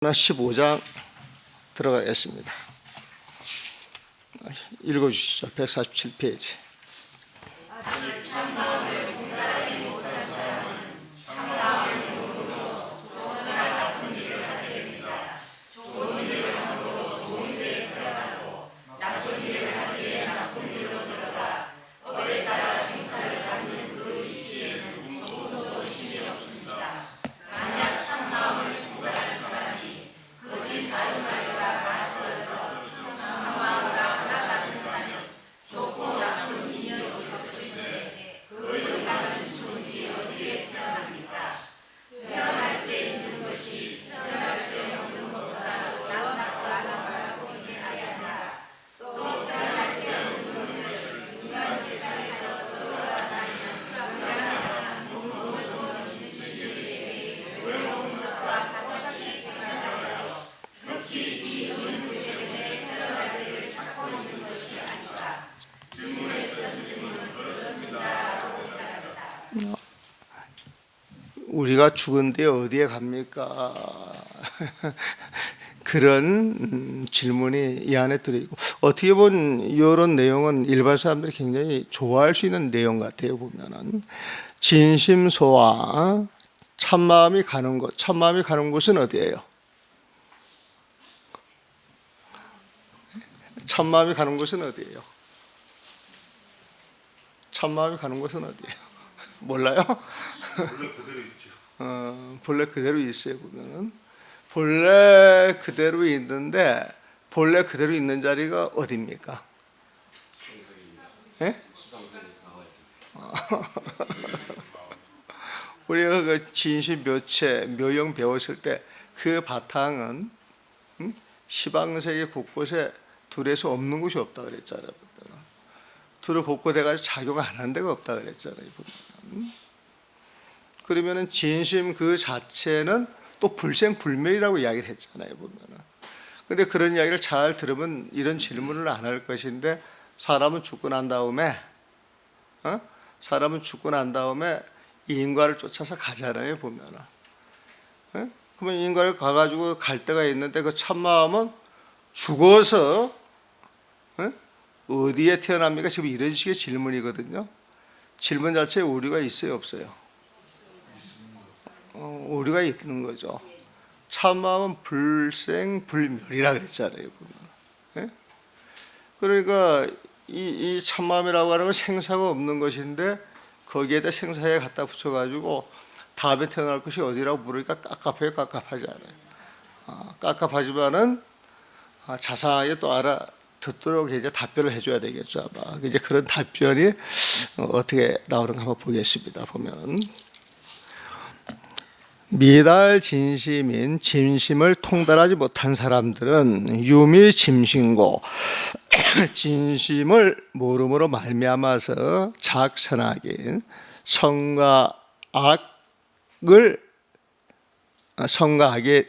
15장 들어가겠습니다. 읽어주시죠. 147페이지. 우리가 죽은데 어디에 갑니까? 그런 질문이 이 안에 들어있고, 어떻게 보면 이런 내용은 일반 사람들이 굉장히 좋아할 수 있는 내용 같아요. 보면은 진심소와 참마음이 가는 곳, 참마음이 가는 곳은 어디예요? 참마음이 가는 곳은 어디예요? 참마음이 가는 곳은 어디예요? 몰라요? 본래 그대로 있죠. 본래 그대로 있어요. 보면은 본래 그대로 있는데, 본래 그대로 있는 자리가 어디입니까? 예? 우리가 그 진심 묘체, 묘형 배웠을 때 그 바탕은 시방세계 곳곳에 둘에서 없는 곳이 없다 그랬잖아요. 둘을 복고돼가지고 작용 안 하는 데가 없다 그랬잖아요. 보면. 그러면은 진심 그 자체는 또 불생불멸이라고 이야기를 했잖아요. 보면은. 근데 그런 이야기를 잘 들으면 이런 질문을 안 할 것인데, 사람은 죽고 난 다음에 사람은 죽고 난 다음에 이 인과를 쫓아서 가잖아요. 보면은. 그러면 인과를 가가지고 갈 때가 있는데, 그 참마음은 죽어서 어디에 태어납니까? 지금 이런 식의 질문이거든요. 질문 자체에 오류가 있어요, 없어요? 오류가 있는 거죠. 참마음은 불생불멸이라 그랬잖아요. 보면. 그러니까 이 참마음이라고 하는 건 생사가 없는 것인데, 거기에다 생사에 갖다 붙여가지고 다음에 태어날 것이 어디라고 물으니까 깝깝해요. 깝깝하지 않아요. 깝깝하지만은 자상하게 또 알아듣도록 이제 답변을 해줘야 되겠죠. 아마 이제 그런 답변이 어떻게 나오는가 한번 보겠습니다. 보면 미달 진심인 진심을 통달하지 못한 사람들은 유미짐신고 진심을 모름으로 말미암아서 작선악인 성과 악을 선악의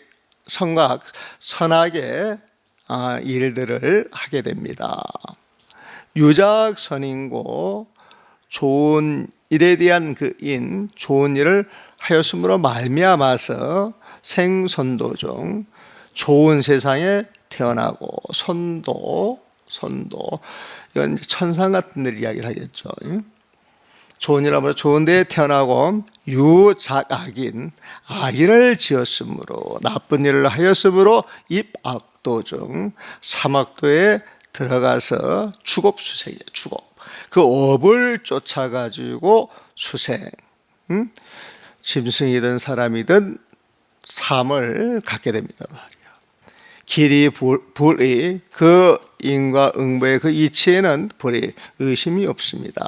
일들을 하게 됩니다. 유작선인고 좋은 일에 대한 그 인, 좋은 일을 하였음으로 말미암아서 생선도 중 좋은 세상에 태어나고 선도 이건 천상 같은 일 이야기를 하겠죠. 좋은 일 하면 좋은 데에 태어나고 유작악인 악인을 지었으므로 나쁜 일을 하였으므로 입악도 중 삼악도에 들어가서 추겁수생이에요. 추겁. 그 업을 쫓아가지고 수생, 짐승이든 사람이든 삶을 갖게 됩니다 말이야. 길이 불의 그 인과 응보의 그 이치에는 불의 의심이 없습니다.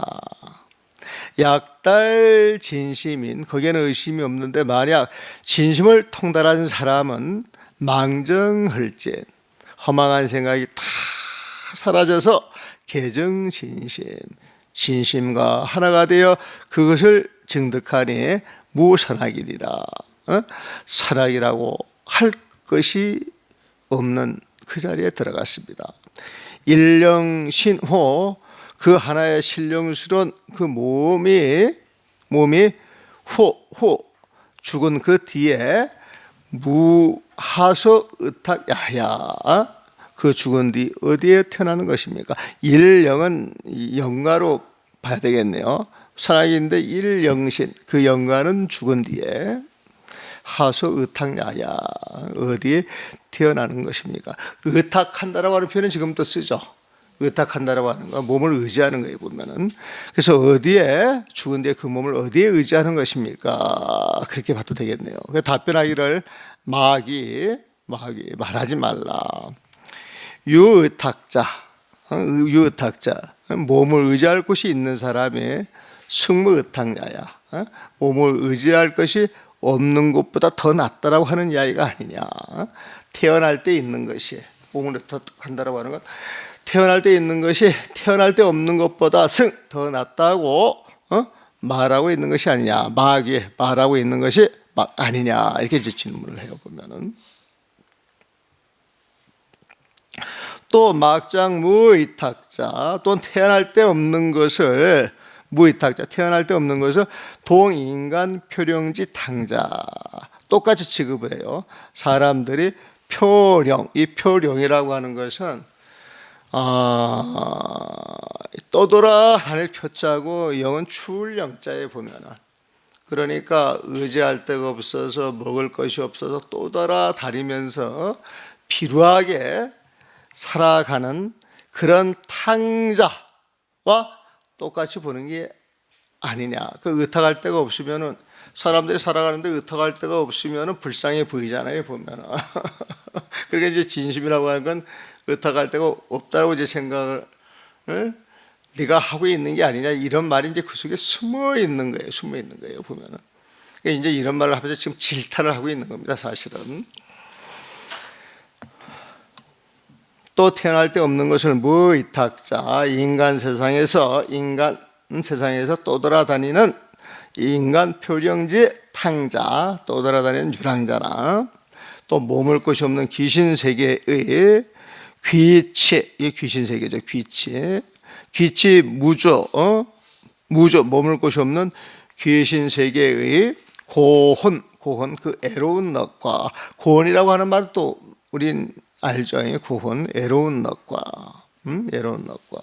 약달 진심인 거기에는 의심이 없는데, 만약 진심을 통달하는 사람은 망정헐진 허망한 생각이 다 사라져서 개정진심 진심과 하나가 되어 그것을 증득하니 무선악이리라. 선악이라고 할 것이 없는 그 자리에 들어갔습니다. 일령신호 그 하나의 신령스러운 그 몸이 죽은 그 뒤에 무하소 의탁 야야. 그 죽은 뒤 어디에 태어나는 것입니까? 일영은 영가로 봐야 되겠네요. 살아있는데 일영신, 그 영가는 죽은 뒤에 하소 의탁야야, 어디에 태어나는 것입니까? 의탁한다라고 하는 표현은 지금 또 쓰죠. 의탁한다라고 하는 건 몸을 의지하는 거예요, 보면은. 그래서 어디에, 죽은 뒤에 그 몸을 어디에 의지하는 것입니까? 그렇게 봐도 되겠네요. 그 답변하기를 마귀 말하지 말라. 유의탁자, 유의탁자, 몸을 의지할 곳이 있는 사람이 승무의탁야야. 몸을 의지할 것이 없는 것보다 더 낫다라고 하는 이야기가 아니냐. 태어날 때 있는 것이, 몸을 의탁한다라고 하는 건 태어날 때 있는 것이 태어날 때 없는 것보다 더 낫다고 말하고 있는 것이 아니냐. 마귀 말하고 있는 것이 아니냐. 이렇게 질문을 해요, 보면은. 또 막장 무의탁자, 또 태어날 때 없는 것을 무의탁자, 태어날 때 없는 것을 동인간 표령지 탕자, 똑같이 취급을 해요. 사람들이 표령, 이 표령이라고 하는 것은 떠돌아 다닐 표자고 영은 추울 영자에 보면은, 그러니까 의지할 데가 없어서 먹을 것이 없어서 떠돌아 다니면서 피루하게 살아가는 그런 탕자와 똑같이 보는 게 아니냐. 그 의탁할 데가 없으면은, 사람들이 살아가는데 의탁할 데가 없으면은 불쌍해 보이잖아요, 보면은. 그러니까 이제 진심이라고 하는 건 의탁할 데가 없다고 이제 생각을 네가 하고 있는 게 아니냐, 이런 말이 이제 그 속에 숨어 있는 거예요, 보면은. 그러니까 이제 이런 말을 하면서 지금 질타를 하고 있는 겁니다, 사실은. 또 태어날 때 없는 것을 무의탁자, 인간 세상에서 떠돌아다니는 인간 표령지 탕자, 떠돌아다니는 유랑자나, 또 머물 곳이 없는 귀신 세계의 귀치, 이 귀신 세계죠, 귀치 무조, 머물 곳이 없는 귀신 세계의 고혼, 그 애로운 넛과, 고혼이라고 하는 말은 또 우린 알죠? 고혼, 애로운 넛과, 애로운 넛과.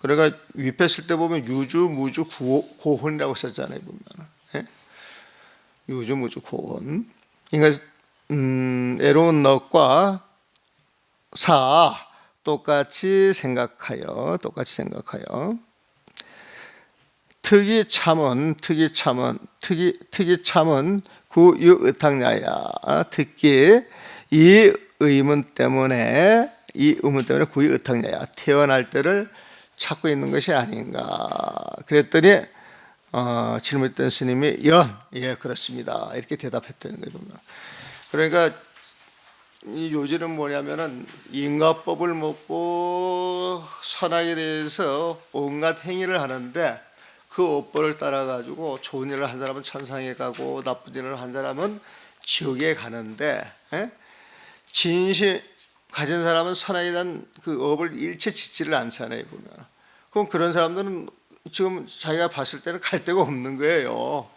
그러니까 위패 쓸 때 보면 유주, 무주, 고혼이라고 썼잖아요, 보면. 예? 유주, 무주, 고혼. 그러니까 애로운 넛과 사 똑같이 생각하여. 특이 참은 구유의탁야야. 특히 이 의문 때문에 구유의탁야야. 태어날 때를 찾고 있는 것이 아닌가. 그랬더니 질문했던 스님이 예 그렇습니다, 이렇게 대답했다는 거예요, 보면. 그러니까 이 요지는 뭐냐면은 인과법을 먹고 선악에 대해서 온갖 행위를 하는데, 그 업보를 따라 가지고 좋은 일을 한 사람은 천상에 가고 나쁜 일을 한 사람은 지옥에 가는데, 진심 가진 사람은 선악에 대한 그 업을 일체 짓지를 않잖아요, 보면. 그럼 그런 사람들은 지금 자기가 봤을 때는 갈 데가 없는 거예요.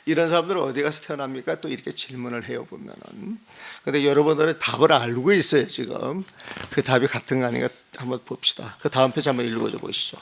이런 사람들은 어디 가서 태어납니까? 또 이렇게 질문을 해요, 보면은. 근데 여러분들은 답을 알고 있어요, 지금. 그 답이 같은 거 아닌가 한번 봅시다. 그 다음 페이지 한번 읽어줘 보시죠.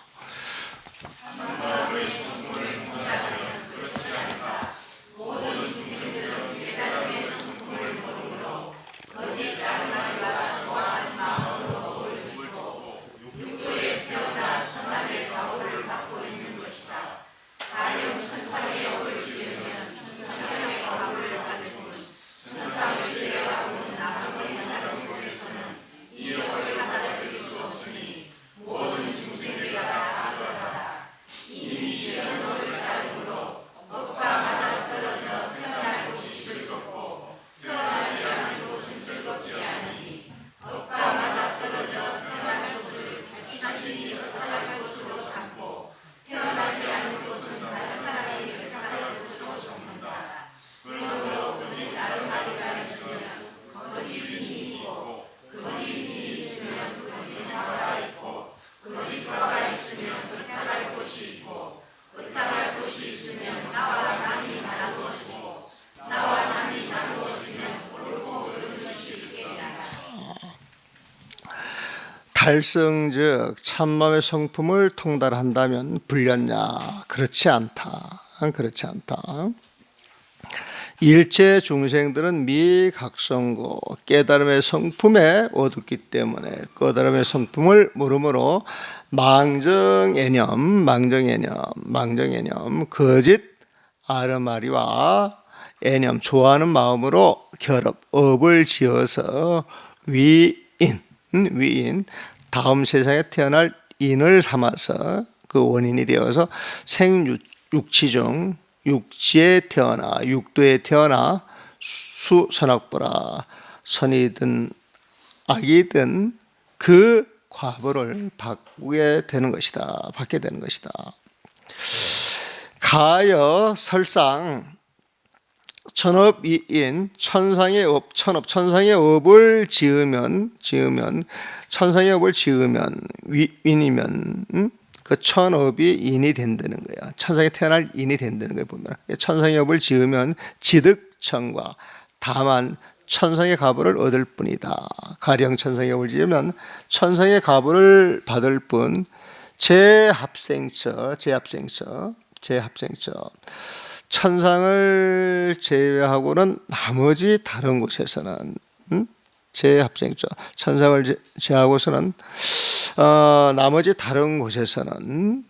달성즉 참마음의 성품을 통달한다면 불렸냐? 그렇지 않다. 그렇지 않다. 일체 중생들은 미각성고 깨달음의 성품에 어둡기 때문에 깨달음의 성품을 모르므로 망정애념 거짓 아르마리와 애념 좋아하는 마음으로 결합 업을 지어서 위인 다음 세상에 태어날 인을 삼아서 그 원인이 되어서 생육치 중 육지에 태어나 육도에 태어나 수선악보라 선이든 악이든 그 과보를 받게 되는 것이다. 가여 설상 천업이인 천상의 업을 지으면 천상의 업을 지으면 위인이면 그 천업이 인이 된다는 거야. 천상에 태어날 인이 된다는 거야. 보면 천상의 업을 지으면 지득천과 다만 천상의 가보를 얻을 뿐이다. 가령 천상의 업을 지으면 천상의 가보를 받을 뿐 제합생처 천상을 제외하고는 나머지 다른 곳에서는 제합생처 천상을 제하고서는 나머지 다른 곳에서는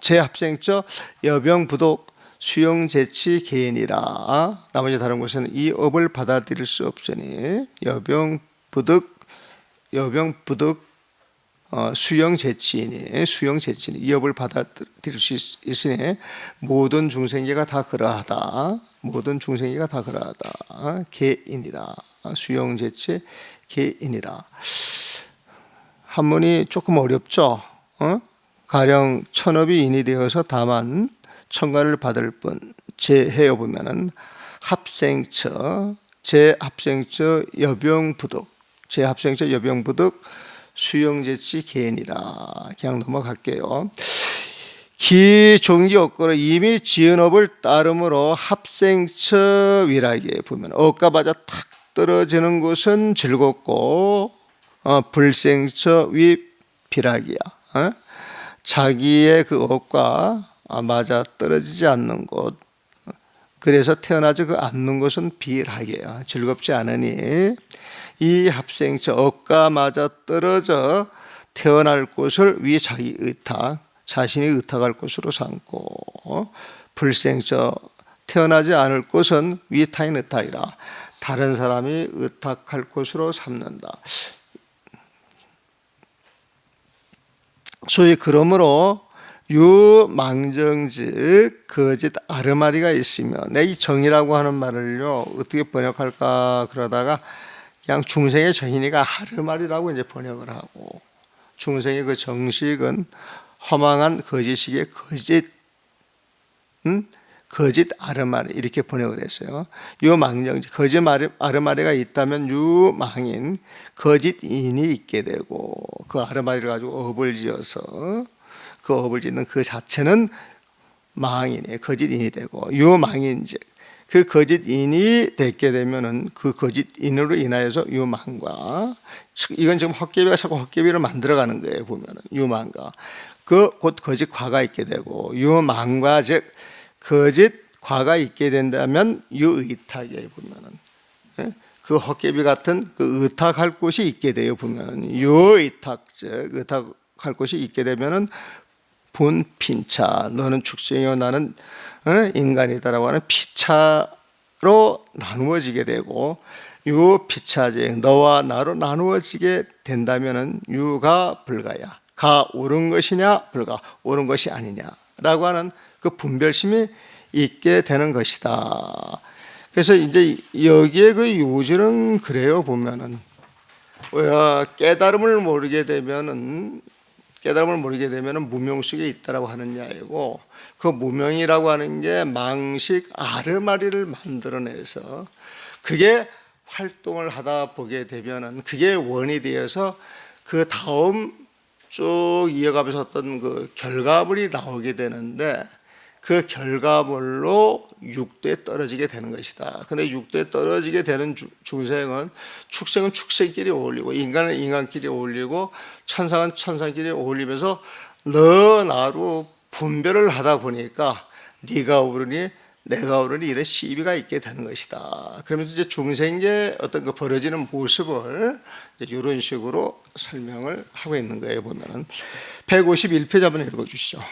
제합생처 여병부독 수용재치 개인이라 나머지 다른 곳에는 이 업을 받아들일 수 없으니 여병부득 수용재치이니 이 업을 받아들일 수 있으니 모든 중생계가 다 그러하다. 개인이라 수용재치 개인이라. 한문이 조금 어렵죠. 가령 천업이 인이 되어서 다만 천간을 받을 뿐 제해여 보면은 제합생처 여병부득 수용재치 개인이라. 그냥 넘어갈게요. 기종기 업거로 이미 지은 업을 따름으로 합생처 위락에 보면 업과 맞아 탁 떨어지는 것은 즐겁고 불생처 위비락이야. 자기의 그 업과 맞아 떨어지지 않는 곳, 그래서 태어나지 않는 것은 비락이야. 즐겁지 않으니 이 합생처 업과 맞아 떨어져 태어날 곳을 위 자기 의탁 자신이 의탁할 곳으로 삼고 불생처 태어나지 않을 곳은 위 타인 의탁이라 다른 사람이 의탁할 곳으로 삼는다. 소위 그러므로 유망정즉 거짓 아르마리가 있으며 내 이 정이라고 하는 말을요 어떻게 번역할까 그러다가 그냥 중생의 정인이가 아르마리라고 이제 번역을 하고 중생의 그 정식은 허망한 거짓이기에 거짓 아르마리 이렇게 번역을 했어요. 유망정즉 거짓 아르마리가 있다면 유망인 거짓인이 있게 되고 그 아르마리를 가지고 업을 지어서 그 업을 짓는 그 자체는 망인이 거짓인이 되고 유망인즉 그 거짓인이 되게 되면은 그 거짓인으로 인하여서 유망과 이건 지금 헛개비가 자꾸 헛개비를 만들어가는 거예요. 보면은 유망과 그 곧 거짓 과가 있게 되고 유망과 즉 거짓 과가 있게 된다면 유의탁이에요. 보면은 그 헛개비 같은 그 의탁할 곳이 있게 돼요. 보면은 유의탁 즉 의탁할 곳이 있게 되면은 분핀차 너는 축생이요 나는 인간이다라고 하는 피차로 나누어지게 되고 유 피차제 너와 나로 나누어지게 된다면은 유가 불가야 가 옳은 것이냐 불가 옳은 것이 아니냐라고 하는 그 분별심이 있게 되는 것이다. 그래서 이제 여기에 그 요지는 그래요. 보면은 깨달음을 모르게 되면은 무명 속에 있다라고 하는 야이고 그 무명이라고 하는 게 망식 아르마리를 만들어내서 그게 활동을 하다 보게 되면은 그게 원이 되어서 그 다음 쭉 이어가면서 어떤 그 결과물이 나오게 되는데 그 결과물로 육도에 떨어지게 되는 것이다. 근데 육도에 떨어지게 되는 중생은 축생은 축생끼리 어울리고 인간은 인간끼리 어울리고 천상은 천상끼리 어울리면서 너 나로 분별을 하다 보니까 네가 오르니 내가 오르니 이런 시비가 있게 되는 것이다. 그러면서 이제 중생의 어떤 그 벌어지는 모습을 이런 식으로 설명을 하고 있는 거예요. 보면은 151페이지 한번 읽어주시죠.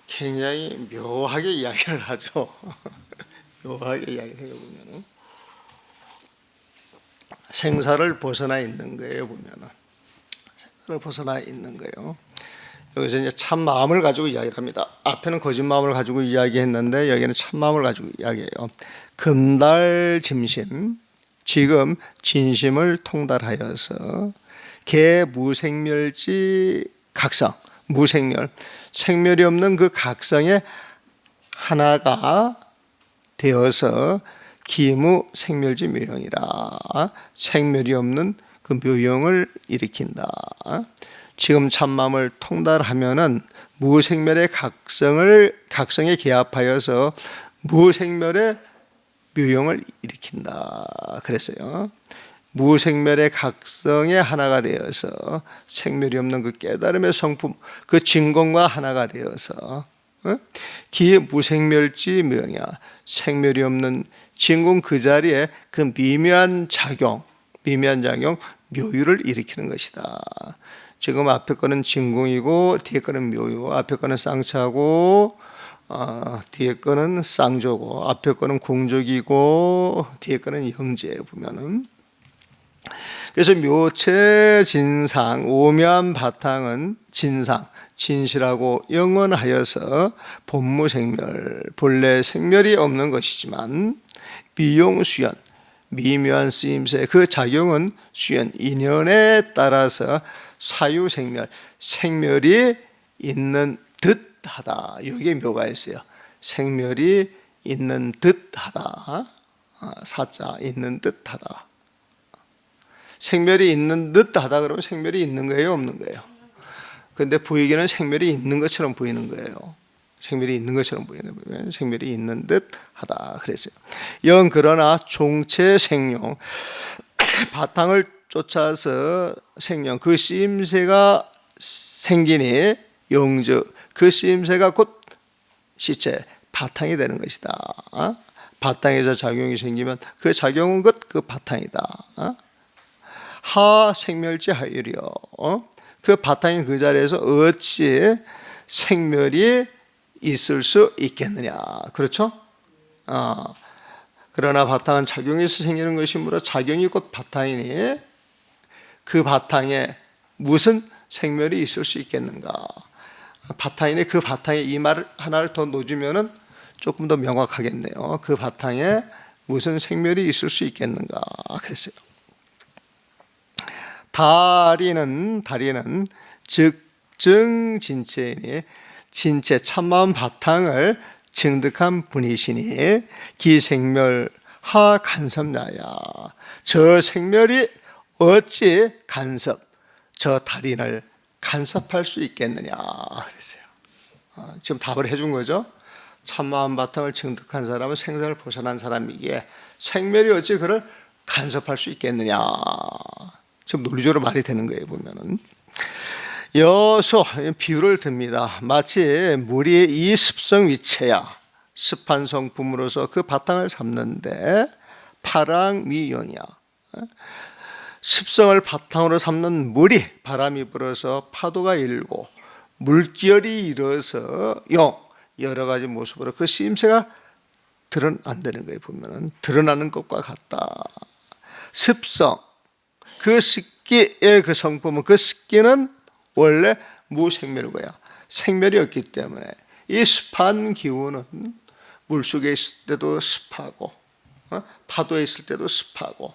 굉장히 묘하게 이야기를 하죠. 묘하게 이야기를 해보면은 생사를 벗어나 있는 거예요. 보면은 생사를 벗어나 있는 거예요. 여기서 이제 참 마음을 가지고 이야기를 합니다. 앞에는 거짓 마음을 가지고 이야기했는데 여기는 참 마음을 가지고 이야기해요. 금달짐심, 지금 진심을 통달하여서 개무생멸지 각성, 무생멸, 생멸이 없는 그 각성의 하나가 되어서 기무생멸지 묘형이라, 생멸이 없는 그 묘형을 일으킨다. 지금 참마음을 통달하면은 무생멸의 각성에 개합하여서 무생멸의 묘형을 일으킨다 그랬어요. 무생멸의 각성의 하나가 되어서 생멸이 없는 그 깨달음의 성품, 그 진공과 하나가 되어서 기의 무생멸지 묘형이야. 생멸이 없는 진공 그 자리에 그 미묘한 작용, 묘유를 일으키는 것이다. 지금 앞에 거는 진공이고 뒤에 거는 묘유, 앞에 거는 쌍차고 뒤에 거는 쌍조고, 앞에 거는 공족이고 뒤에 거는 영재 보면은. 그래서 묘체 진상, 오묘한 바탕은 진상, 진실하고 영원하여서 본무생멸, 본래 생멸이 없는 것이지만 미용수연, 미묘한 쓰임새, 그 작용은 수연, 인연에 따라서 사유생멸, 생멸이 있는 듯하다. 여기에 묘가 있어요. 생멸이 있는 듯하다. 사자, 있는 듯하다. 생멸이 있는 듯하다 그러면 생멸이 있는 거예요, 없는 거예요? 근데 보이기는 생멸이 있는 것처럼 보이는 거예요. 생멸이 있는 것처럼 보이는 거예요. 생멸이 있는 듯하다 그랬어요. 영 그러나 종체 생용, 바탕을 쫓아서 생용, 그 쓰임새가 생기니 영저, 그 쓰임새가 곧 시체, 바탕이 되는 것이다. 바탕에서 작용이 생기면 그 작용은 그 바탕이다. 하 생멸지 하유려, 그 바탕인 그 자리에서 어찌 생멸이 있을 수 있겠느냐. 그렇죠? 그러나 바탕은 작용에서 생기는 것이므로 작용이 곧 바탕이니 그 바탕에 무슨 생멸이 있을 수 있겠는가. 바탕이니 그 바탕에 이 말을 하나를 더 넣어주면은 조금 더 명확하겠네요. 그 바탕에 무슨 생멸이 있을 수 있겠는가 그랬어요. 다리는 즉증 진체이니 진체 참마음 바탕을 증득한 분이시니 기생멸 하 간섭나야, 저 생멸이 어찌 간섭, 저 달인을 간섭할 수 있겠느냐 그랬어요. 지금 답을 해준 거죠. 참마음 바탕을 증득한 사람은 생사를 벗어난 사람이기에 생멸이 어찌 그를 간섭할 수 있겠느냐. 지금 논리적으로 말이 되는 거예요. 보면은 여수 비유를 듭니다. 마치 물이 이 습성 위체야 습한 성품으로서 그 바탕을 삼는데 파랑미용이야. 습성을 바탕으로 삼는 물이 바람이 불어서 파도가 일고 물결이 일어서 여러 가지 모습으로 그 쓰임새가 드러난다는 거예요. 보면은 드러나는 것과 같다. 습성, 그 습기의 그 성품은 그 습기는 원래 무생멸고야. 생멸이 없기 때문에 이 습한 기운은 물속에 있을 때도 습하고 파도에 있을 때도 습하고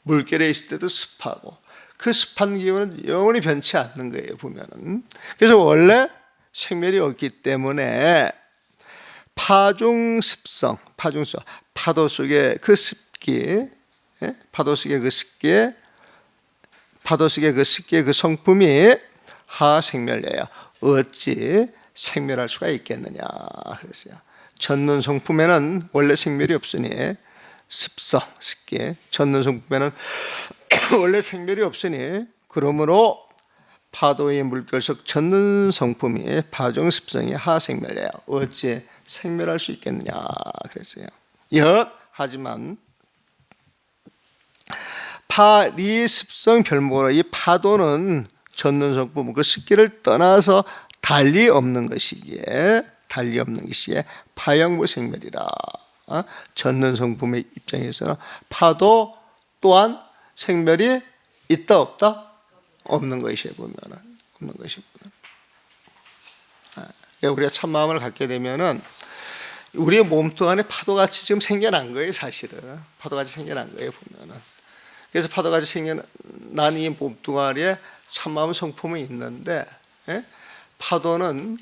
물결에 있을 때도 습하고 그 습한 기운은 영원히 변치 않는 거예요. 보면은 그래서 원래 생멸이 없기 때문에 파중습성, 파도 속의 그 습기, 파도 속의 그 습기의 그 성품이 하생멸이에요. 어찌 생멸할 수가 있겠느냐 그랬어요. 젖는 성품에는 원래 생멸이 없으니 습성, 습기, 젖는 성품에는 원래 생멸이 없으니 그러므로 파도의 물결 속 젖는 성품이 파종습성이 하생멸이에요. 어찌 생멸할 수 있겠느냐 그랬어요. 하지만 파리습성 별목으로 이 파도는 젖는 성품 그 습기를 떠나서 달리 없는 것이기에 파영무생멸이라. 젖는 성품의 입장에서는 파도 또한 생멸이 있다 없다? 없는 것이에요. 보면은 없는 것이 보면. 우리가 참마음을 갖게 되면은 우리의 몸뚱 안에 파도같이 지금 생겨난 거예요. 사실은 파도같이 생겨난 거예요. 보면은. 그래서 파도같이 생겨난 이 몸뚱아리에 참마음 성품이 있는데 파도는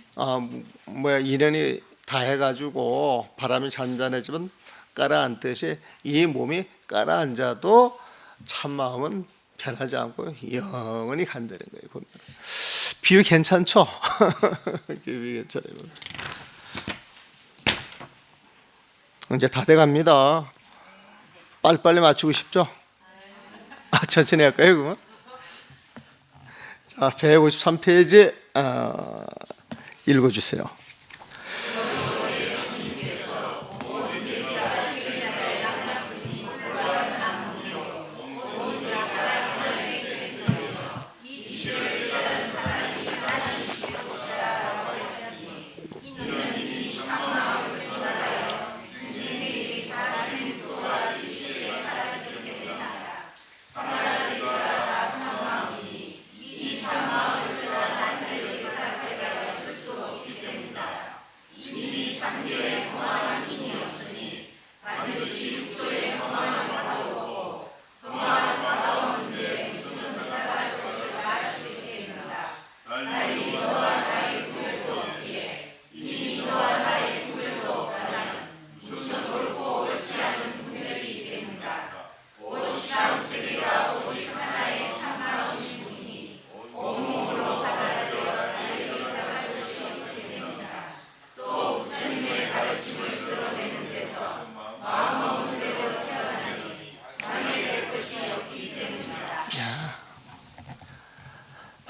인연이 다 해가지고 바람이 잔잔해지면 가라앉듯이 이 몸이 가라앉아도 참마음은 변하지 않고 영원히 간다는 거예요. 보면 비유 괜찮죠? 비유 괜찮아요. 이제 다 돼갑니다. 빨리빨리 맞추고 싶죠? 천천히 할까요? 그러면? 자, 153페이지 읽어주세요.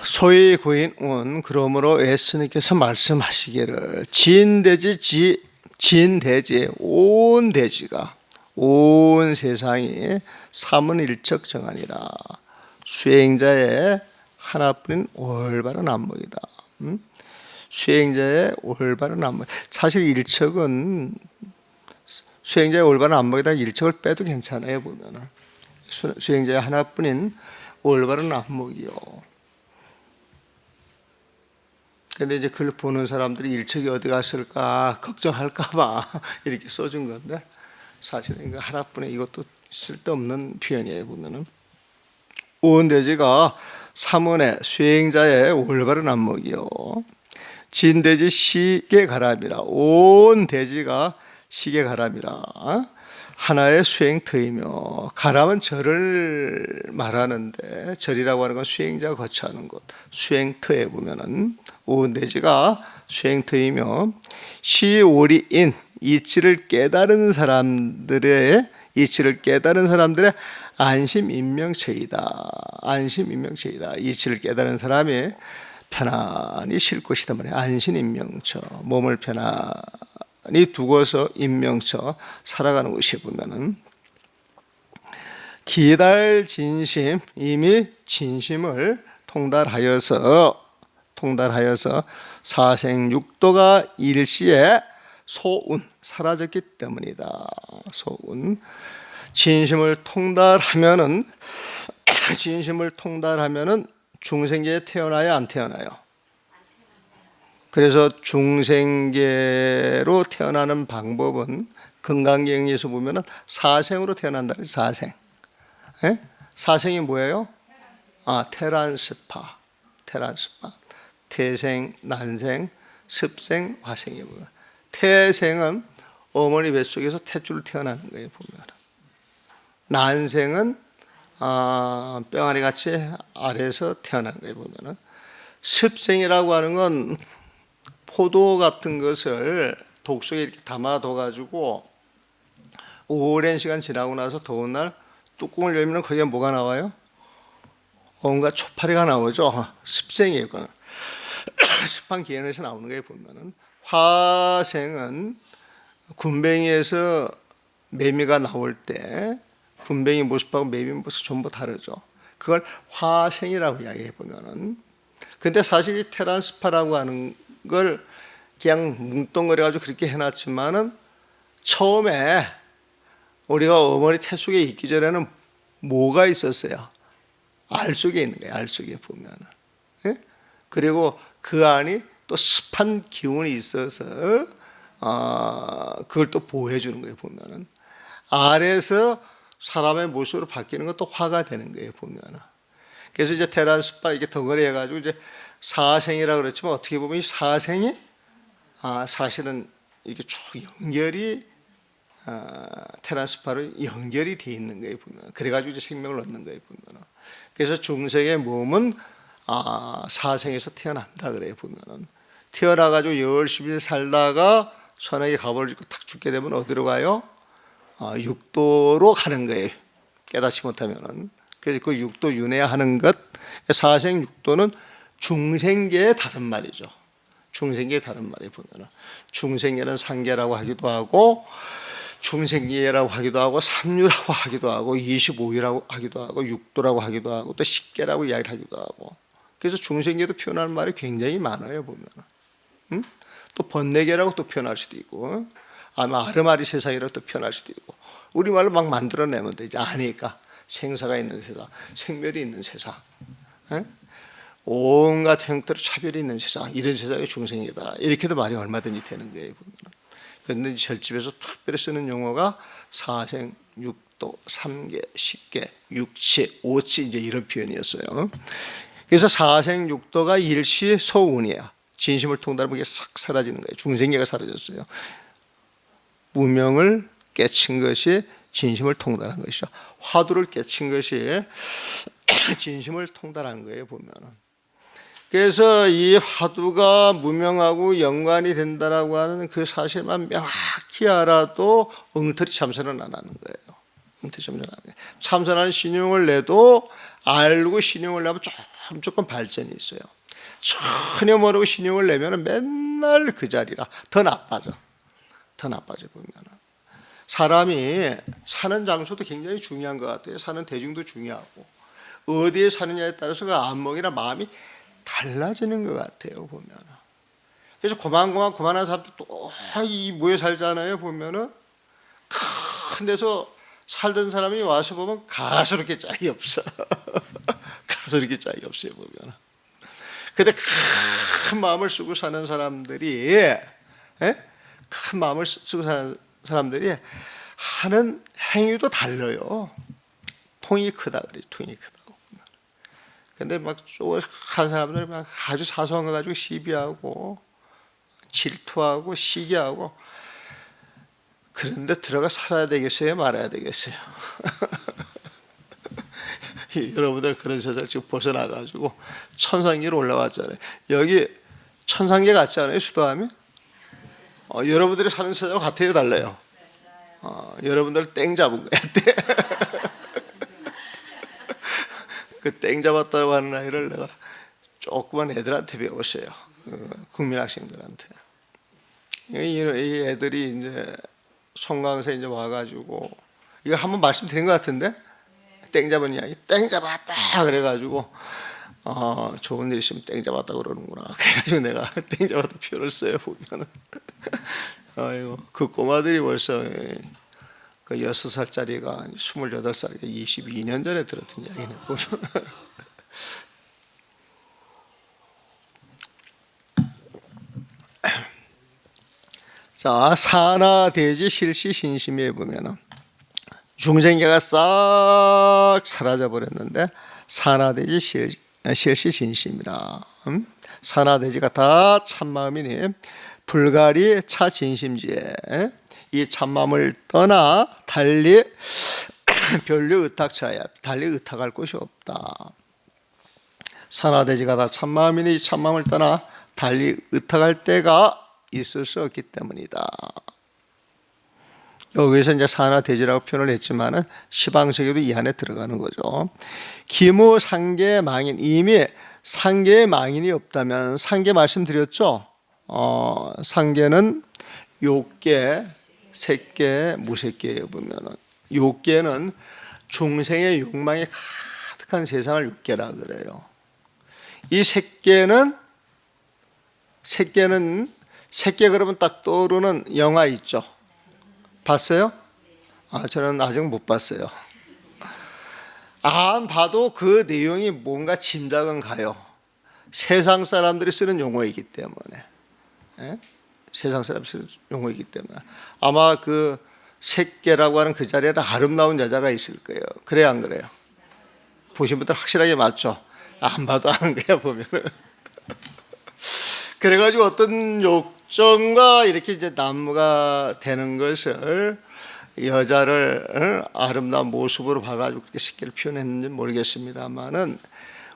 소위 고인은 그러므로 예수님께서 말씀하시기를 진대지 온 대지가 온 세상이 삼은일척 정하니라. 수행자의 하나뿐인 올바른 안목이다. 수행자의 올바른 안목. 사실 일척은 수행자의 올바른 안목이다. 일척을 빼도 괜찮아요. 보면은 수행자의 하나뿐인 올바른 안목이요. 근데 이제 그걸 보는 사람들이 일척이 어디 갔을까 걱정할까봐 이렇게 써준 건데 사실은 이거 하나뿐인 이것도 쓸데없는 표현이에요. 보면은 온 대지가 삼원의 수행자의 올바른 안목이요. 진대지 시계 가람이라. 온 대지가 시계 가람이라. 하나의 수행터이며 가람은 절을 말하는데 절이라고 하는 건 수행자가 거처하는 곳. 수행터에 보면은 온 대지가 수행터이며 시오리인 이치를 깨달은 사람들의 안심인명체이다. 안심인명체이다. 이치를 깨달은 사람이 편안히 쉴 곳이다 말이에요. 안신인명처, 몸을 편안히 두고서 인명처 살아가는 곳에 보면은 기달진심, 이미 진심을 통달하여서 사생육도가 일시에 소운 사라졌기 때문이다. 소운. 진심을 통달하면은 중생계에 태어나야 안 태어나요? 그래서 중생계로 태어나는 방법은 건강경에서 보면은 사생으로 태어난다. 사생. 예? 사생이 뭐예요? 테란스파. 태생, 난생, 습생, 화생이고요. 태생은 어머니 뱃속에서 탯줄로 태어나는 거예요, 보면. 난생은 뼈아리 같이 아래에서 태어나는 거예요, 보면은. 습생이라고 하는 건 포도 같은 것을 독 속에 이렇게 담아둬 가지고 오랜 시간 지나고 나서 더운 날 뚜껑을 열면 거기에 뭐가 나와요? 온갖 초파리가 나오죠. 습생이에요. 습한 기운에서 나오는 거에 보면은. 화생은 군뱅이에서 매미가 나올 때 군뱅이 모습하고 매미 모습 전부 다르죠. 그걸 화생이라고 이야기해 보면은. 근데 사실 이 테란스파라고 하는 걸 그냥 뭉뚱그려 가지고 그렇게 해놨지만은 처음에 우리가 어머니 태 속에 있기 전에는 뭐가 있었어요? 알 속에 있는 거예요. 알 속에 보면은. 예? 그리고 그 안이 또 습한 기운이 있어서 그걸 또 보호해 주는 거예요. 보면은. 알에서 사람의 모습으로 바뀌는 것도 화가 되는 거예요. 보면은. 그래서 이제 테란스파 이게 덩어리 해가지고 이제 사생이라고 그랬지만 어떻게 보면 이 사생이 사실은 이렇게 쭉 연결이 테란스파로 연결이 돼 있는 거예요. 보면. 그래가지고 이제 생명을 얻는 거예요. 보면. 그래서 중생의 몸은 사생에서 태어난다 그래요. 보면은. 태어나가지고 열심히 살다가 선하게 가벌을 짓고 탁 죽게 되면 어디로 가요? 육도로 가는 거예요. 깨닫지 못하면은. 그래서 그 육도 윤회하는 것, 사생 육도는 중생계의 다른 말이죠. 중생계의 다른 말이 보면은 중생계는 상계라고 하기도 하고 중생계라고 하기도 하고 삼류라고 하기도 하고 25위라고 하기도 하고 육도라고 하기도 하고 또 십계라고 이야기를 하기도 하고. 그래서 중생계도 표현하는 말이 굉장히 많아요. 보면은. 또 번뇌계라고 또 표현할 수도 있고 아마 아르마리 세상이라고 또 표현할 수도 있고 우리말로 막 만들어내면 되지. 아니까 생사가 있는 세상, 생멸이 있는 세상, 온갖 형태로 차별이 있는 세상, 이런 세상이 중생이다. 이렇게도 말이 얼마든지 되는 거예요. 보면. 그런데 절집에서 특별히 쓰는 용어가 사생, 육도, 삼계, 십계, 육치, 오치 이제 이런 표현이었어요. 그래서 사생, 육도가 일시 소운이야. 진심을 통달하면 이게 싹 사라지는 거예요. 중생계가 사라졌어요. 무명을 깨친 것이 진심을 통달한 것이죠. 화두를 깨친 것이 진심을 통달한 거예요. 보면은. 그래서 이 화두가 무명하고 연관이 된다라고 하는 그 사실만 명확히 알아도 엉터리 참선은 안 하는 거예요. 엉터리 참선 안 하는 거예요. 참선하는 신용을 내도 알고 신용을 내면 조금 발전이 있어요. 전혀 모르고 신용을 내면 맨날 그 자리라 더 나빠져. 보면은. 사람이 사는 장소도 굉장히 중요한 것 같아요. 사는 대중도 중요하고 어디에 사느냐에 따라서 그 안목이나 마음이 달라지는 것 같아요. 보면. 그래서 고만한 사람도 또 이 모여 살잖아요. 보면은 큰 데서 살던 사람이 와서 보면 가소롭게 짝이 없어. 가소롭게 짝이 없어요. 보면. 근데 큰 마음을 쓰고 사는 사람들이, 큰 마음을 쓰고 사는 사람들이 하는 행위도 달라요. 통이 크다 그래. 통이 크다고. 근데 막 한 사람들은 막 아주 사소한 거 가지고 시비하고 질투하고 시기하고 그런데 들어가 살아야 되겠어요? 말아야 되겠어요? 여러분들 그런 세상 지금 벗어나가지고 천상계로 올라왔잖아요. 여기 천상계 같지 않아요? 수도하면? 여러분들이 사는 세상 같아요? 달라요? 여러분들 땡 잡은 거야. 그 땡 잡았다고 하는 아이를 내가 조그만 애들한테 배웠어요. 국민학생들한테. 이 애들이 이제 송강사에 이제 와가지고 이거 한번 말씀드린 것 같은데 땡 잡은 이야기, 땡 잡았다 그래가지고 좋은 일 있으면 땡 잡았다 그러는구나. 그래가지고 내가 땡 잡았다 표를 써요 보면은. 아이고 그 꼬마들이 벌써 그 6살짜리가 28살이가 22년 전에 들었던 이야기네. 자, 산하대지 실시신심에 보면은 중생계가 싹 사라져 버렸는데 산하대지 실시신심이라. 산하대지가 다 참마음이니 불가리 차진심지에 이 참마음을 떠나 달리 별류 의탁처야 달리 의탁할 곳이 없다. 산하대지가 다 참마음이니 이 참마음을 떠나 달리 의탁할 때가 있을 수 없기 때문이다. 여기서 이제 산하대지라고 표현을 했지만은 시방세계도 이 안에 들어가는 거죠. 기무 상계 망인, 이미 상계에 망인이 없다면, 상계 말씀드렸죠. 상계는 욕계, 색계, 무색계에 보면은 욕계는 중생의 욕망이 가득한 세상을 욕계라 그래요. 이 색계 그러면 딱 떠오르는 영화 있죠. 봤어요? 저는 아직 못 봤어요. 안 봐도 그 내용이 뭔가 짐작은 가요. 세상 사람들이 쓰는 용어이기 때문에. 세상 사람들이 쓰는 용어이기 때문에. 아마 그 색계라고 하는 그 자리에 아름다운 여자가 있을 거예요. 그래요, 안 그래요? 보신 분들 확실하게 맞죠? 안 봐도 아는 거야, 보면. 그래가지고 어떤 욕정과 이렇게 이제 나무가 되는 것을 여자를 아름다운 모습으로 봐가지고 그렇게 색계를 표현했는지 모르겠습니다만은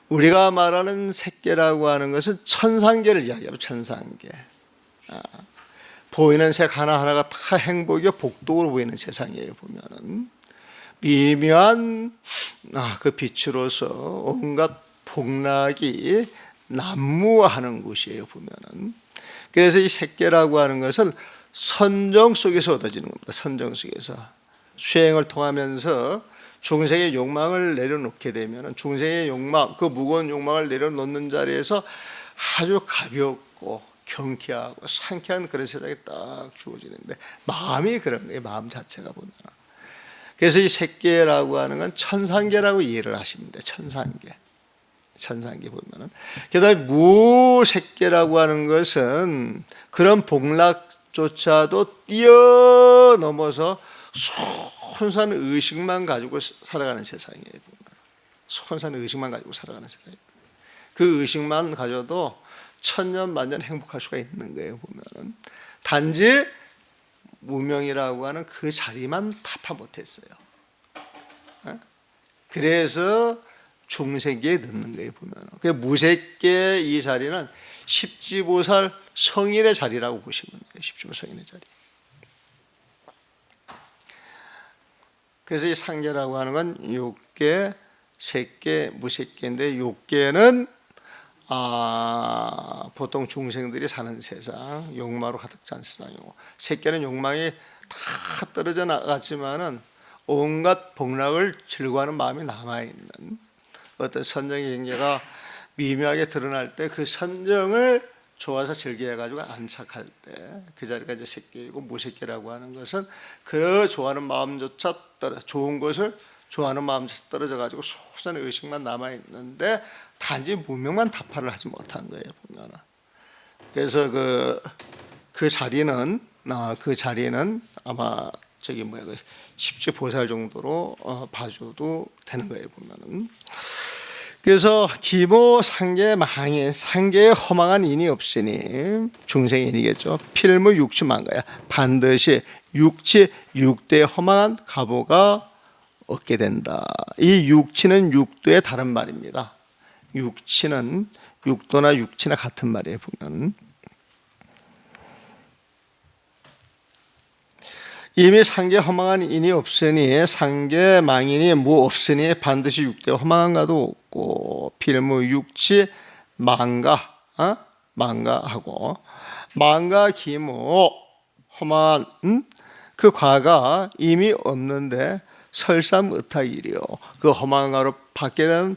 우리가 말하는 색계라고 하는 것은 천상계를 이야기해요. 천상계. 보이는 색 하나하나가 다 행복이요 복독으로 보이는 세상이에요. 보면은 미묘한 그 빛으로서 온갖 복락이 난무하는 곳이에요. 보면은 그래서 이 색계라고 하는 것은 선정 속에서 얻어지는 겁니다. 선정 속에서 수행을 통하면서 중생의 욕망을 내려놓게 되면 중생의 욕망, 그 무거운 욕망을 내려놓는 자리에서 아주 가볍고 경쾌하고 상쾌한 그런 세상이 딱 주어지는데 마음이 그런 거예요. 마음 자체가 보면. 그래서 이 색계라고 하는 건 천상계라고 이해를 하시면 돼요. 천상계. 천상계 보면은. 그다음에 무색계라고 하는 것은 그런 복락조차도 뛰어넘어서 손산 의식만 가지고 살아가는 세상이에요. 보면. 손산 의식만 가지고 살아가는 세상이에요. 그 의식만 가져도 천년 만년 행복할 수가 있는 거예요. 보면은. 단지 무명이라고 하는 그 자리만 타파 못했어요. 그래서 중생계에 넣는 거예요. 보면 그 무색계 이 자리는 십지보살 성인의 자리라고 보시면 돼요. 십지보 성인의 자리. 그래서 이 상계라고 하는 건 욕계, 색계, 무색계인데 욕계는 보통 중생들이 사는 세상, 욕망으로 가득 찬 세상이고 색계는 욕망이 다 떨어져 나갔지만은 온갖 복락을 즐거워하는 마음이 남아있는 어떤 선정의 경계가 미묘하게 드러날 때 그 선정을 좋아서 즐겨해가지고 안착할 때 그 자리가 이제 색계이고 무색계라고 하는 것은 그 좋아하는 마음조차 좋은 것을 좋아하는 마음조차 떨어져가지고 소소한 의식만 남아있는데 단지 무명만 타파를 하지 못한 거예요. 보면. 그래서 그 자리는 아마 그 십지보살 정도로 봐줘도 되는 거예요. 보면은. 그래서 기모 상계 망인 상계에 허망한 인이 없으니 중생의 인이겠죠. 필무 육치망가야 반드시 육대에 허망한 가보가 얻게 된다. 이 육치는 육도의 다른 말입니다. 육치는 육도나 육치나 같은 말이에요. 보면 이미 상계 허망한 인이 없으니 상계 망인이 무 없으니 반드시 육대 허망한 가도 없고 필무 육치 망가, 망가하고 망가 기무 험한 그 과가 이미 없는데 설삼의탁이리요. 그 험한 과로 받게 되는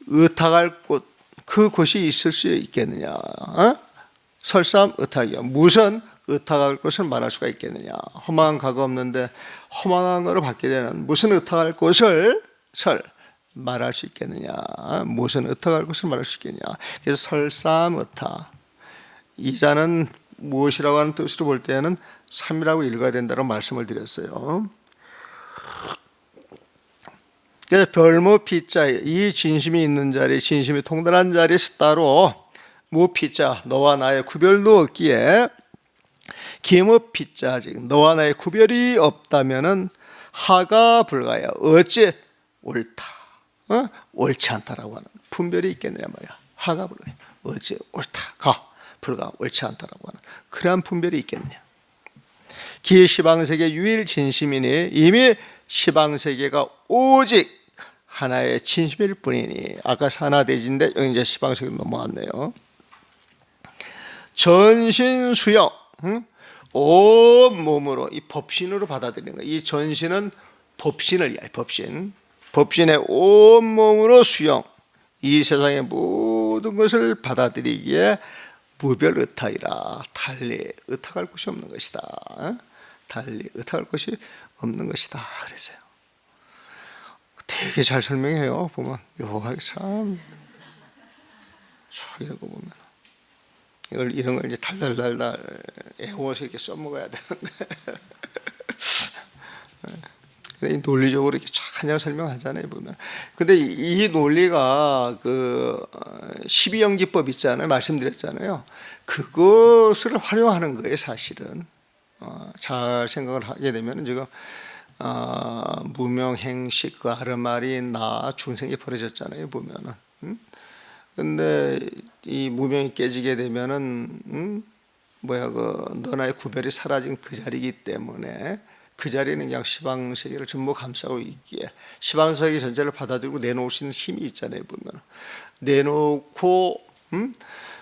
의탁할 곳, 그 곳이 있을 수 있겠느냐? 설삼의탁이요. 무슨 의탁할 곳을 말할 수가 있겠느냐? 험한 과가 없는데 험한 과로 받게 되는 무슨 의탁할 곳을 말할 수 있겠느냐? 무슨 의탁할 곳을 말할 수 있겠냐? 그래서 설삼의탁. 이자는 무엇이라고 하는 뜻으로 볼 때는 3이라고 읽어야 된다고 말씀을 드렸어요. 그래서 별무피자, 이 진심이 있는 자리, 진심이 통달한 자리에서 따로 무피자, 너와 나의 구별도 없기에 기무피자, 즉 너와 나의 구별이 없다면은 하가 불가야 어찌 옳다, 옳지 않다라고 하는 분별이 있겠느냐 말이야. 하가 불가야 어찌 옳다가 불가 옳지 않다라고 하는 그러한 분별이 있겠느냐. 기 시방세계 유일 진심이니 이미 시방세계가 오직 하나의 진심일 뿐이니 아까 산하대지인데 여기 이제 시방세계로 넘어왔네요. 전신수영, 온 몸으로 이 법신으로 받아들이는 거예요. 이 전신은 법신을 이야기해요. 법신의 온 몸으로 수영, 이 세상의 모든 것을 받아들이기에 무별의탁이라 달리 의탁할 곳이 없는 것이다. 달리 의탁할 곳이 없는 것이다. 그랬어요. 되게 잘 설명해요. 보면 묘하게 참 읽어보면 이런 걸 이제 달달달달 애워서 이렇게 써먹어야 되는데 논리적으로 이렇게 쫙 설명하잖아요. 보면 근데 이 논리가 그 12연기법 있잖아요. 말씀드렸잖아요. 그것을 활용하는 거예요. 사실은 잘 생각을 하게 되면 지금 무명행식 그 아르마리 나 중생이 벌어졌잖아요. 보면은 근데 이 무명이 깨지게 되면은 그 너나의 구별이 사라진 그 자리이기 때문에 그 자리는 그냥 시방세계를 전부 감싸고 있기에 시방세계 전체를 받아들이고 내놓을 수 있는 힘이 있잖아요. 보면 내놓고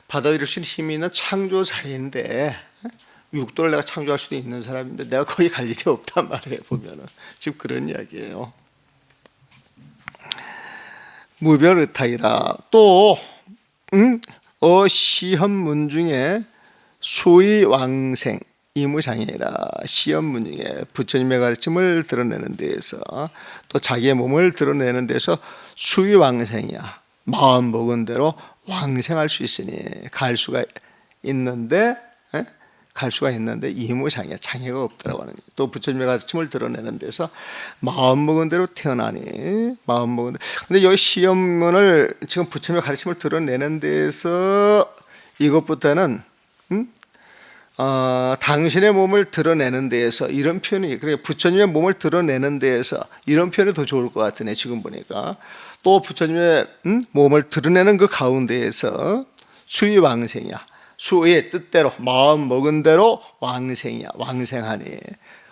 받아들일 수 있는 힘이 있는 창조자인데 육도를 내가 창조할 수도 있는 사람인데 내가 거기 갈 일이 없단 말이에요. 보면은 지금 그런 이야기예요. 무별의탁이라 또 시험문 중에 수의왕생 이무장애라 시험문 중에 부처님의 가르침을 드러내는 데에서 또 자기의 몸을 드러내는 데서 수의왕생이야. 마음 먹은 대로 왕생할 수 있으니 갈 수가 있는데 이무장애 장애가 없더라고 하는 거예요. 또 부처님의 가르침을 드러내는 데서 마음 먹은 대로 태어나니 마음 먹은 대로. 근데 여기 시험문을 지금 부처님의 가르침을 드러내는 데서 이것부터는 당신의 몸을 드러내는 데에서 이런 표현이 그러니까 부처님의 몸을 드러내는 데에서 이런 표현이 더 좋을 것 같으네. 지금 보니까 또 부처님의 몸을 드러내는 그 가운데에서 수의왕생이야. 수의 뜻대로 마음 먹은 대로 왕생이야. 왕생하니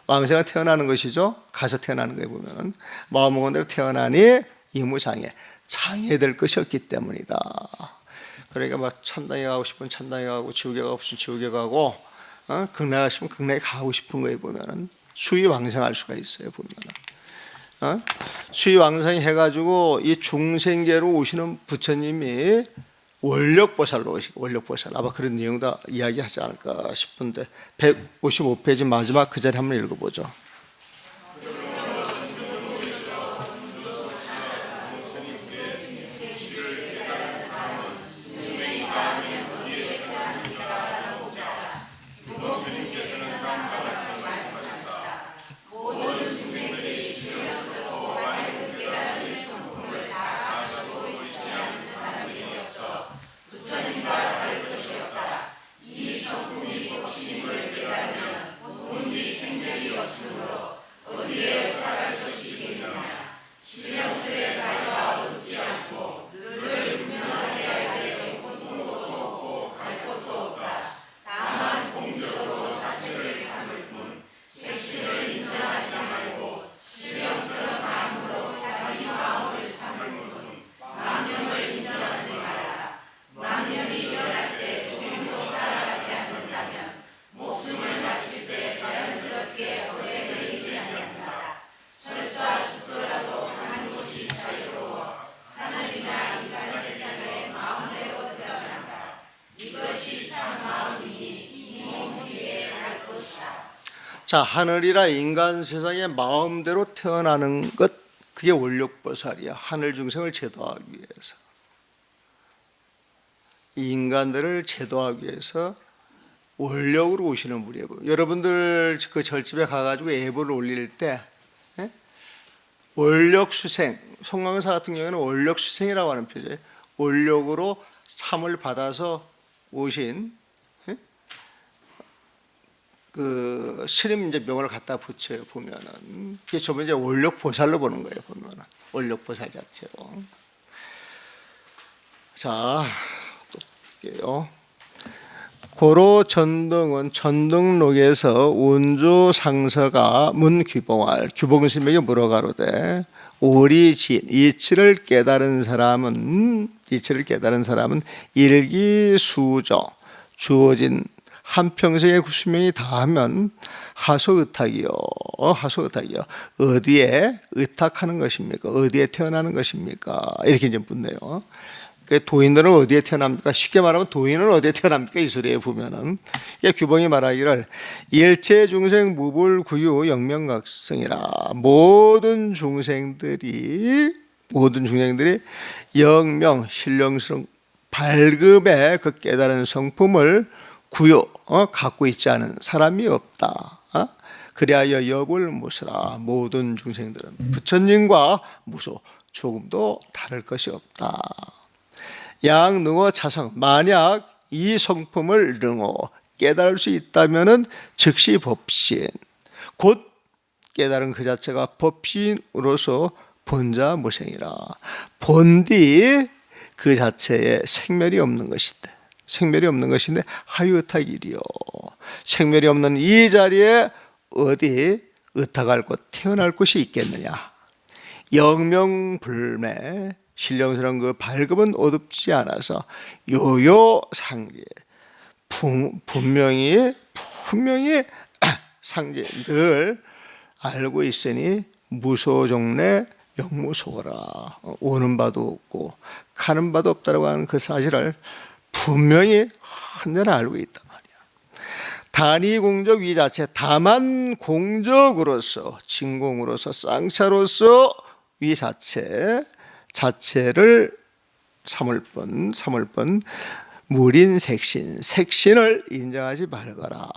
왕생은 태어나는 것이죠. 가서 태어나는 거에 보면 마음 먹은 대로 태어나니 이무장애 장애될 것이 없기 때문이다. 그러니까 막 천당에 가고 싶으면 천당에 가고 지옥에 가고 싶으면 지옥에 가고 극락에 가고 싶으면 극락에 가고 싶은 거에 보면은 수의왕생할 수가 있어요. 보면은 수의왕생 해가지고 이 중생계로 오시는 부처님이 원력보살로 오시고 원력보살 아마 그런 내용도 이야기하지 않을까 싶은데 155페이지 마지막 그 자리 한번 읽어보죠. 자, 하늘이라 인간 세상에 마음대로 태어나는 것, 그게 원력보살이야. 하늘 중생을 제도하기 위해서, 이 인간들을 제도하기 위해서 원력으로 오시는 분이에요. 여러분들 그 절집에 가가지고 예불을 올릴 때 원력수생, 송강사 같은 경우에는 원력수생이라고 하는 표제예요. 원력으로 삼을 받아서 오신 그 스님 이제 명을 갖다 붙여요. 보면은 그게 전부 이제 원력보살로 보는 거예요. 보면은 원력보살 자체로. 자, 또 볼게요. 고로 전등은 전등록에서 원조 상서가 문 규봉할 규봉심에게 물어가로되 오리진 이치를 깨달은 사람은 일기수저 주어진 한평생의 90명이 다하면 하소의탁이요. 어디에 의탁하는 것입니까? 어디에 태어나는 것입니까? 이렇게 이제 묻네요. 도인들은 어디에 태어납니까? 쉽게 말하면 도인은 어디에 태어납니까? 이 소리에 보면은 규봉이 말하기를 일체 중생 무불구유 영명각성이라 모든 중생들이 영명 신령스러운 밝음의 그 깨달은 성품을 구요 갖고 있지 않은 사람이 없다. 그리하여 여불 무수라 모든 중생들은 부처님과 무수 조금도 다를 것이 없다. 양능어 차성 만약 이 성품을 능어 깨달을 수 있다면은 즉시 법신 곧 깨달은 그 자체가 법신으로서 본자무생이라 본디 그 자체에 생멸이 없는 것인데 하유의탁이리요. 생멸이 없는 이 자리에 어디 의탁할 곳 태어날 곳이 있겠느냐. 영명불매 신령스러운 그 밝음은 어둡지 않아서 요요상제 분명히 상제 늘 알고 있으니 무소종래 영무소거라. 오는 바도 없고 가는 바도 없다라고 하는 그 사실을 분명히 언제나 알고 있단 말이야. 단위 공적 위 자체 다만 공적으로서 진공으로서 쌍차로서 위 자체를 삼을 뿐 무린 색신을 인정하지 말거라.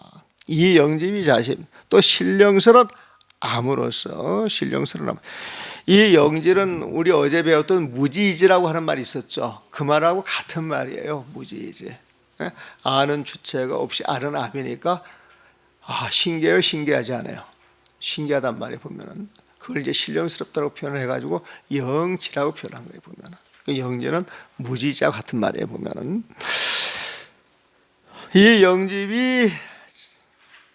이 영지위 자심 또 신령스러운 암으로서 이 영질은 우리 어제 배웠던 무지이지라고 하는 말이 있었죠. 그 말하고 같은 말이에요. 무지이지. 아는 주체가 없이 아는 암이니까 신기해요, 신기하지 않아요. 신기하단 말이에요. 보면은 그걸 이제 신령스럽다고 표현을 해가지고 영지라고 표현한 거예요. 보면은 그 영지는 무지이지와 같은 말이에요. 보면은 이 영집이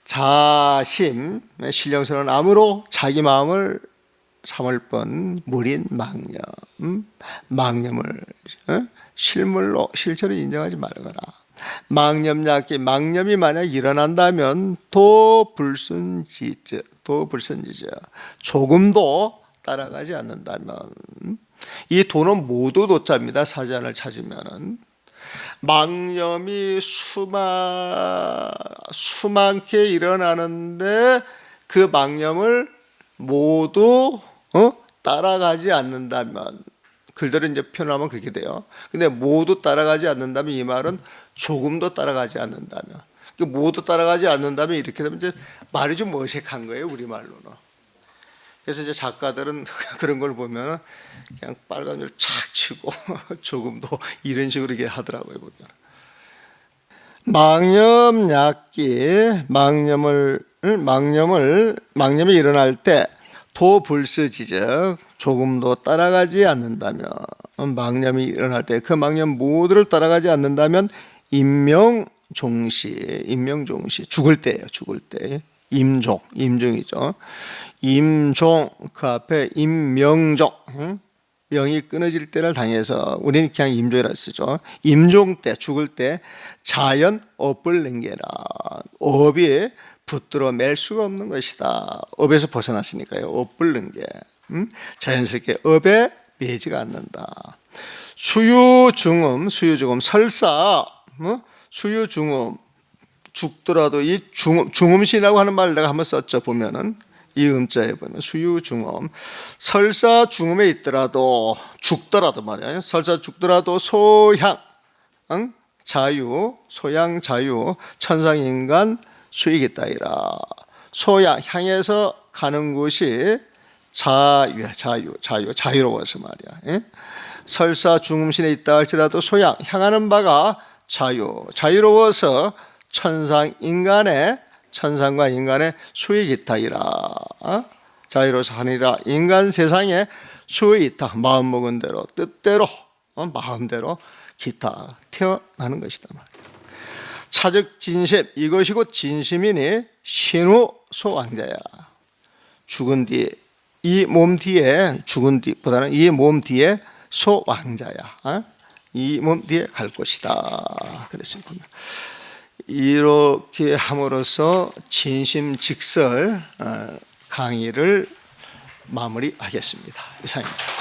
자심 신령스러운 암으로 자기 마음을 삼을 뻔 무린 망념을 실체로 인정하지 말거라. 망념이 만약 일어난다면 도불선지저 조금도 따라가지 않는다면 이 도는 모두 도자입니다. 사전을 찾으면은 망념이 수많게 일어나는데 그 망념을 모두 따라가지 않는다면 글들은 이제 표현하면 그렇게 돼요. 근데 모두 따라가지 않는다면 이 말은 조금도 따라가지 않는다면 모두 따라가지 않는다면 이렇게 되면 이제 말이 좀 어색한 거예요. 우리말로는. 그래서 이제 작가들은 그런 걸 보면 그냥 빨간 줄 착 치고 조금도 이런 식으로 이렇게 하더라고요. 보면 망념이 일어날 때 도불스지적 조금도 따라가지 않는다면 망념이 일어날 때 그 망념 모두를 따라가지 않는다면 임명종시 죽을 때예요. 죽을 때 임종이죠. 임종 그 앞에 임명종 명이 끊어질 때를 당해서 우리는 그냥 임종이라 쓰죠. 임종 때 죽을 때 자연 업을 능계라. 업이 붙들어 맬 수가 없는 것이다. 업에서 벗어났으니까요. 업을 능계 자연스럽게 업에 매지가 않는다. 수유중음 설사 수유중음 죽더라도 이 중음신이라고 하는 말을 내가 한번 썼죠. 보면은 이 음자에 보면 수유중음, 설사 중음에 있더라도 죽더라도 말이에요. 설사 죽더라도 소향, 응? 자유, 소양 자유, 천상인간 수익이 따이라. 소양 향해서 가는 곳이 자유로워서 말이야. 예? 설사 중음신에 있다 할지라도 소양 향하는 바가 자유로워서 천상과 인간의 수익이 있다이라. 자유로워서 하니라. 인간 세상에 수익이 있다. 마음 먹은 대로 뜻대로 마음대로 기타 태어나는 것이다. 차적 진심, 이것이 곧 진심이니 신우 소왕자야. 죽은 뒤에 이 몸 뒤에, 죽은 뒤보다는 이 몸 뒤에 소왕자야. 이 몸 뒤에 갈 것이다. 그랬습니다. 이렇게 함으로써 진심직설 강의를 마무리하겠습니다. 이상입니다.